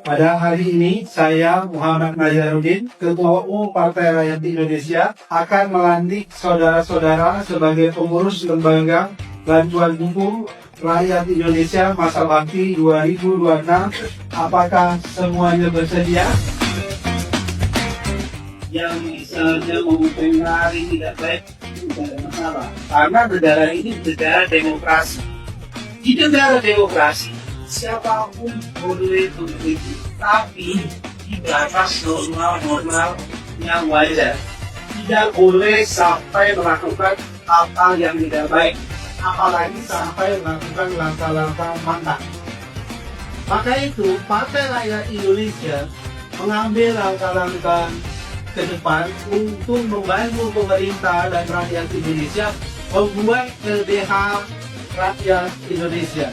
Pada hari ini, saya Muhammad Nazaruddin, Ketua Umum Partai Rakyat Indonesia, akan melantik saudara-saudara sebagai pengurus lembaga bantuan hukum rakyat Indonesia masa bakti 2026. Apakah semuanya bersedia? Yang misalnya mempengaruhi tidak baik, tidak ada masalah. Karena negara ini negara demokrasi. Di negara demokrasi, siapapun boleh mengkritik, tapi di batas normal-normal yang wajar. Tidak boleh sampai melakukan hal-hal yang tidak baik, apalagi sampai melakukan langkah-langkah mantap. Maka itu, Partai Rakyat Indonesia mengambil langkah-langkah ke depan untuk membantu pemerintah dan rakyat Indonesia membuat LBH rakyat Indonesia.